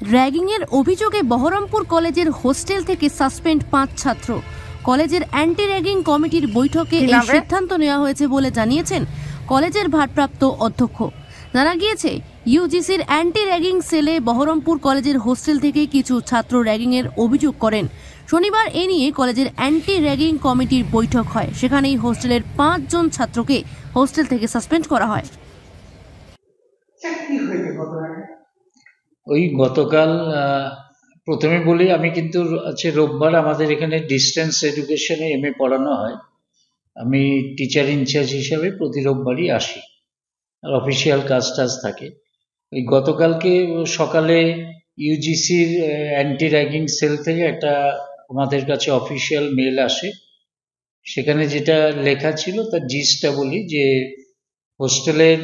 র্যাগিংয়ের অভিযোগে বহরমপুর কলেজের হোস্টেল থেকে সাসপেন্ড 5 ছাত্র। কলেজের অ্যান্টি র্যাগিং কমিটির বৈঠকে এই সিদ্ধান্ত নেওয়া হয়েছে বলে জানিয়েছেন কলেজের ভারপ্রাপ্ত অধ্যক্ষ। জানা গিয়েছে, ইউজিসির অ্যান্টি র্যাগিং সেলে বহরমপুর কলেজের হোস্টেল থেকে কিছু ছাত্র র্যাগিংয়ের অভিযোগ করেন। শনিবার এ নিয়ে কলেজের অ্যান্টি র্যাগিং কমিটির বৈঠক হয়। সেখানেই হোস্টেলের 5 জন ছাত্রকে হোস্টেল থেকে সাসপেন্ড করা হয়। ওই গতকাল প্রথমে বলি, আমি কিন্তু আছে রোববার আমাদের এখানে ডিস্টেন্স এডুকেশনে MA পড়ানো হয়। আমি টিচার ইনচার্জ হিসাবে প্রতি রোববারই আসি, আর অফিসিয়াল কাজ টাজ থাকে। ওই গতকালকে সকালে ইউজিসির অ্যান্টি র্যাগিং সেল থেকে একটা আমাদের কাছে অফিসিয়াল মেল আসে। সেখানে যেটা লেখা ছিল তার জিসটা বলি, যে হোস্টেলের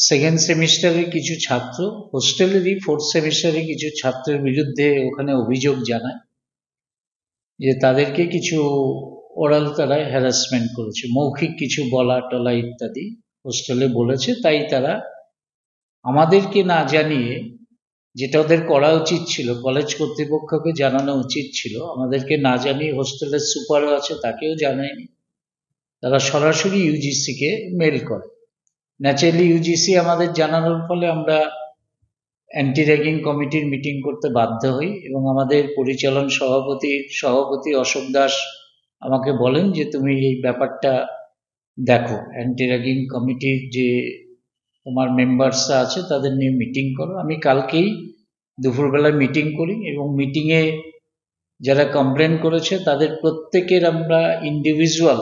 সেকেন্ড সেমিস্টারের কিছু ছাত্র হোস্টেলেরই 4th সেমিস্টারে কিছু ছাত্রের বিরুদ্ধে ওখানে অভিযোগ জানায় যে তাদেরকে কিছু ওরাল তারা হ্যারাসমেন্ট করেছে, মৌখিক কিছু বলা টলা ইত্যাদি হোস্টেলে বলেছে। তাই তারা আমাদেরকে না জানিয়ে, যেটা ওদের করা উচিত ছিল, কলেজ কর্তৃপক্ষকে জানানো উচিত ছিল, আমাদেরকে না জানিয়ে হোস্টেলের সুপারও আছে তাকেও জানায়নি। তারা সরাসরি ইউজিসিকে মেল করে। ন্যাচারালি ইউজিসি আমাদের জানানোর ফলে আমরা অ্যান্টি র্যাগিং কমিটির মিটিং করতে বাধ্য হই এবং আমাদের পরিচালন সভাপতি অশোক দাস আমাকে বলেন যে তুমি এই ব্যাপারটা দেখো, অ্যান্টি র্যাগিং কমিটির যে তোমার মেম্বার্সরা আছে তাদের নিয়ে মিটিং করো। আমি কালকেই দুপুরবেলায় মিটিং করি এবং মিটিংয়ে যারা কমপ্লেন করেছে তাদের প্রত্যেকের আমরা ইন্ডিভিজুয়াল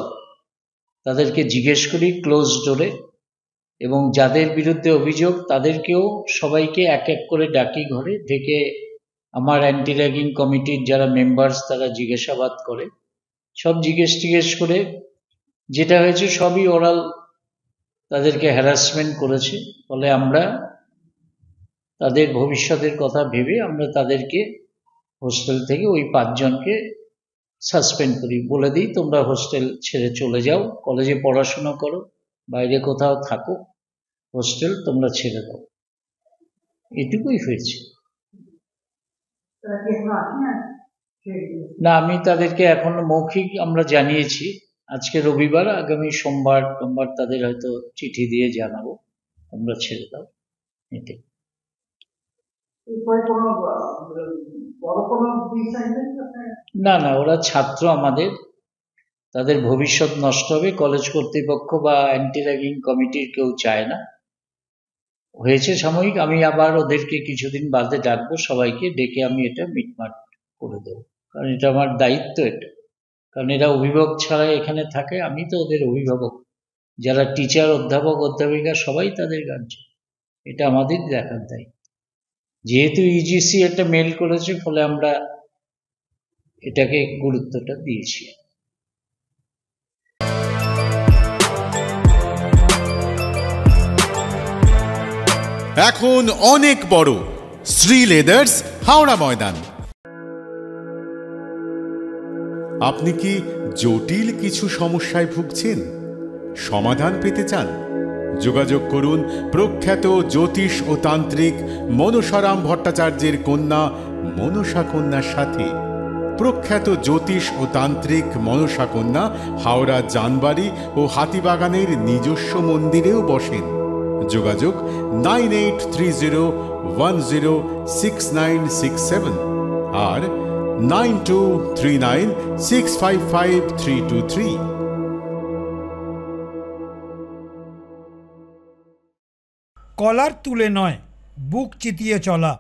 তাদেরকে জিজ্ঞেস করি ক্লোজ ডোরে, এবং যাদের বিরুদ্ধে অভিযোগ তাদেরকেও সবাইকে এক এক করে ডাকি ঘরে ডেকে। আমার অ্যান্টি র্যাগিং কমিটির যারা মেম্বার্স তারা জিজ্ঞাসাবাদ করে, সব জিজ্ঞেস করে যেটা হয়েছে সবই ওরাল তাদেরকে হ্যারাসমেন্ট করেছে। ফলে আমরা তাদের ভবিষ্যতের কথা ভেবে আমরা তাদেরকে হোস্টেল থেকে ওই 5 জনকে সাসপেন্ড করি, বলে দিই তোমরা হোস্টেল ছেড়ে চলে যাও, কলেজে পড়াশোনা করো, বাইরে কোথাও থাকো, হোস্টেল তোমরা ছেড়ে দাও। এটুকুই হয়েছে। না, আমি তাদেরকে এখনো মৌখিক আমরা জানিয়েছি। আজকে রবিবার, আগামী সোমবার তাদের হয়তো চিঠি দিয়ে জানাবো তোমরা ছেড়ে দাও। এটাই। না, ওরা ছাত্র আমাদের, তাদের ভবিষ্যৎ নষ্ট হবে, কলেজ কর্তৃপক্ষ বা অ্যান্টি র্যাগিং কমিটির কেউ চায় না। হয়েছে সাময়িক, আমি আবার ওদেরকে কিছুদিন বাদে ডাকবো, সবাইকে ডেকে আমি এটা মিটমাট করে দেবো, কারণ এটা আমার দায়িত্ব। এটা কারণ এরা অভিভাবক ছাড়া এখানে থাকে, আমি তো ওদের অভিভাবক। যারা টিচার, অধ্যাপক অধ্যাপিকা সবাই তাদের গার্জিয়ান, এটা আমাদের দেখার দায়িত্ব। যেহেতু ইউজিসি একটা মেল করেছে, ফলে আমরা এটাকে গুরুত্বটা দিয়েছি। এখন অনেক বড় শ্রী লেদার্স, হাওড়া ময়দান। আপনি কি জটিল কিছু সমস্যায় ভুগছেন? সমাধান পেতে চান? যোগাযোগ করুন প্রখ্যাত জ্যোতিষ ও তান্ত্রিক মনসারাম ভট্টাচার্যের কন্যা মনসা কন্যার সাথে। প্রখ্যাত জ্যোতিষ ও তান্ত্রিক মনসা কন্যা হাওড়া জানবাড়ি ও হাতিবাগানের নিজস্ব মন্দিরেও বসেন। যোগাযোগ 9830106967 আর 9239655323। কলার তুলে নয়, বুক চিতিয়ে চলা।